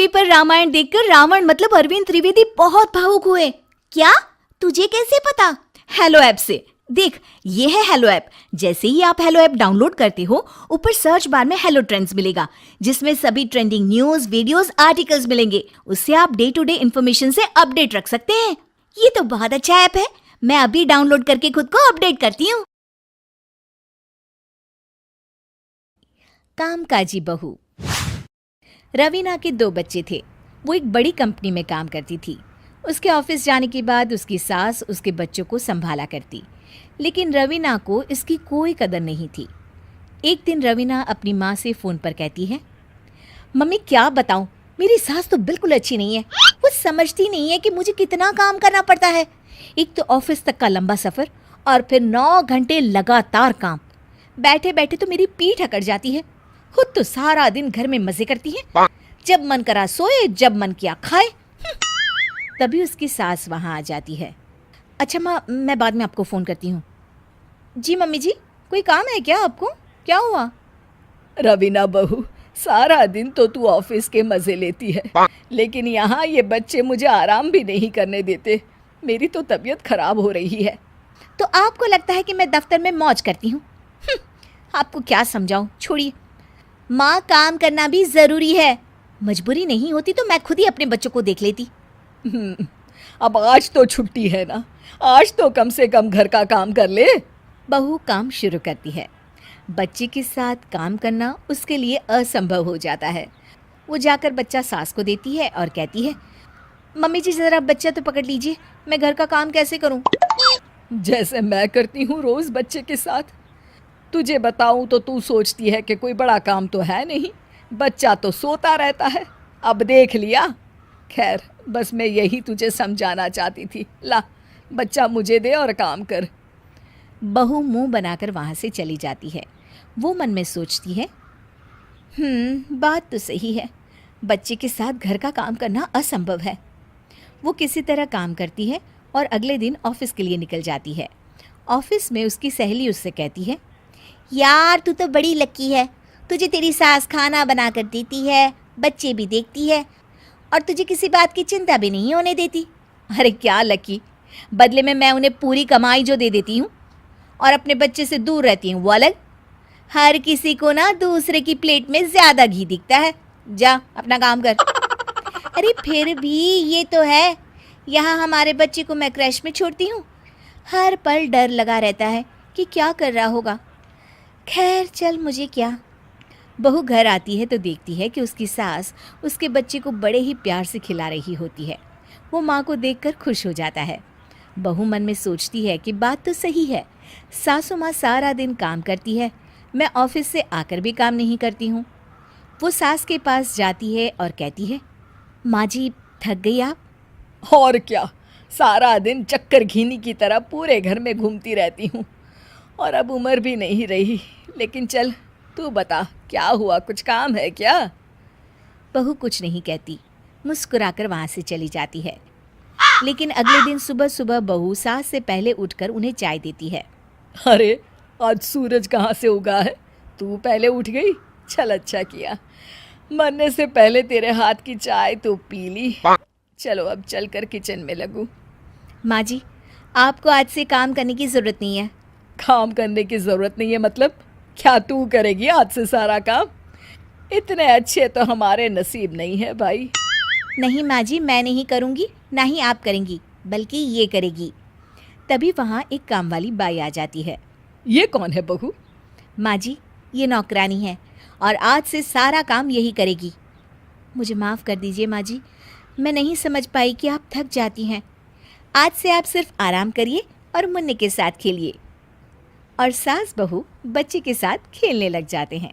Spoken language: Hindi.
पर रामायण देखकर रावण मतलब अरविंद त्रिवेदी बहुत भावुक हुए। क्या? तुझे कैसे पता? हेलो ऐप से। देख, ये है हेलो ऐप। जैसे ही आप हेलो ऐप डाउनलोड करते हो, ऊपर सर्च बार में हेलो ट्रेंड्स मिलेगा, जिसमें सभी ट्रेंडिंग न्यूज, वीडियोस, आर्टिकल्स मिलेंगे। उससे आप डे टू डे इन्फॉर्मेशन से अपडेट रख सकते हैं। ये तो बहुत अच्छा ऐप है। मैं अभी डाउनलोड करके खुद को अपडेट करती हूँ। कामकाजी बहू। रवीना के 2 बच्चे थे। वो एक बड़ी कंपनी में काम करती थी। उसके ऑफिस जाने के बाद उसकी सास उसके बच्चों को संभाला करती, लेकिन रवीना को इसकी कोई कदर नहीं थी। एक दिन रवीना अपनी माँ से फ़ोन पर कहती है, मम्मी क्या बताऊं, मेरी सास तो बिल्कुल अच्छी नहीं है। वो समझती नहीं है कि मुझे कितना काम करना पड़ता है। एक तो ऑफिस तक का लंबा सफ़र और फिर 9 घंटे लगातार काम। बैठे बैठे तो मेरी पीठ अकड़ जाती है। खुद तो सारा दिन घर में मजे करती है, जब मन करा सोए, जब मन किया खाए। तभी उसकी सास वहाँ आ जाती है। अच्छा माँ, मैं बाद में आपको फ़ोन करती हूँ। जी मम्मी जी, कोई काम है क्या आपको? क्या हुआ? रवीना बहू, सारा दिन तो तू ऑफिस के मजे लेती है, लेकिन यहाँ ये बच्चे मुझे आराम भी नहीं करने देते। मेरी तो तबीयत खराब हो रही है। तो आपको लगता है कि मैं दफ्तर में मौज करती हूँ? आपको क्या समझाऊँ, छोड़िए। माँ, काम करना भी ज़रूरी है। मजबूरी नहीं होती तो मैं खुद ही अपने बच्चों को देख लेती। अब आज तो छुट्टी है ना, आज तो कम से कम घर का काम कर ले। बहू काम शुरू करती है। बच्चे के साथ काम करना उसके लिए असंभव हो जाता है। वो जाकर बच्चा सास को देती है और कहती है, मम्मी जी ज़रा बच्चा तो पकड़ लीजिए, मैं घर का काम कैसे करूं? जैसे मैं करती हूँ रोज बच्चे के साथ। तुझे बताऊं तो तू सोचती है कि कोई बड़ा काम तो है नहीं, बच्चा तो सोता रहता है। अब देख लिया। खैर, बस मैं यही तुझे समझाना चाहती थी। ला, बच्चा मुझे दे और काम कर। बहू मुंह बनाकर वहाँ से चली जाती है। वो मन में सोचती है, बात तो सही है, बच्चे के साथ घर का काम करना असंभव है। वो किसी तरह काम करती है और अगले दिन ऑफिस के लिए निकल जाती है। ऑफिस में उसकी सहेली उससे कहती है, यार तू तो बड़ी लकी है, तुझे तेरी सास खाना बना कर देती है, बच्चे भी देखती है और तुझे किसी बात की चिंता भी नहीं होने देती। अरे क्या लकी, बदले में मैं उन्हें पूरी कमाई जो दे देती हूँ और अपने बच्चे से दूर रहती हूँ, वो अलग। हर किसी को ना दूसरे की प्लेट में ज़्यादा घी दिखता है। जा अपना काम कर। अरे फिर भी ये तो है, यहाँ हमारे बच्चे को मैं क्रैश में छोड़ती हूँ, हर पल डर लगा रहता है कि क्या कर रहा होगा। खैर चल, मुझे क्या। बहू घर आती है तो देखती है कि उसकी सास उसके बच्चे को बड़े ही प्यार से खिला रही होती है। वो माँ को देखकर खुश हो जाता है। बहू मन में सोचती है कि बात तो सही है, सासू माँ सारा दिन काम करती है, मैं ऑफिस से आकर भी काम नहीं करती हूँ। वो सास के पास जाती है और कहती है, माँ जी थक गई आप? और क्या, सारा दिन चक्कर घीनी की तरह पूरे घर में घूमती रहती हूँ और अब उम्र भी नहीं रही। लेकिन चल, तू बता क्या हुआ, कुछ काम है क्या? बहू कुछ नहीं कहती, मुस्कुराकर वहाँ से चली जाती है। लेकिन अगले दिन सुबह सुबह बहू सास से पहले उठकर उन्हें चाय देती है। अरे, आज सूरज कहाँ से उगा है? तू पहले उठ गई, चल अच्छा किया। मरने से पहले तेरे हाथ की चाय तो पी ली। चलो अब चलकर किचन में लगूं। माँ जी, आपको आज से काम करने की ज़रूरत नहीं है। काम करने की ज़रूरत नहीं है मतलब? क्या तू करेगी आज से सारा काम? इतने अच्छे तो हमारे नसीब नहीं है भाई। नहीं माँ जी, मैं नहीं करूँगी, ना ही आप करेंगी, बल्कि ये करेगी। तभी वहाँ एक काम वाली बाई आ जाती है। ये कौन है बहू? माँ जी, ये नौकरानी है और आज से सारा काम यही करेगी। मुझे माफ़ कर दीजिए माँ जी, मैं नहीं समझ पाई कि आप थक जाती हैं। आज से आप सिर्फ आराम करिए और मुन्ने के साथ खेलिए। और सास बहू बच्चे के साथ खेलने लग जाते हैं।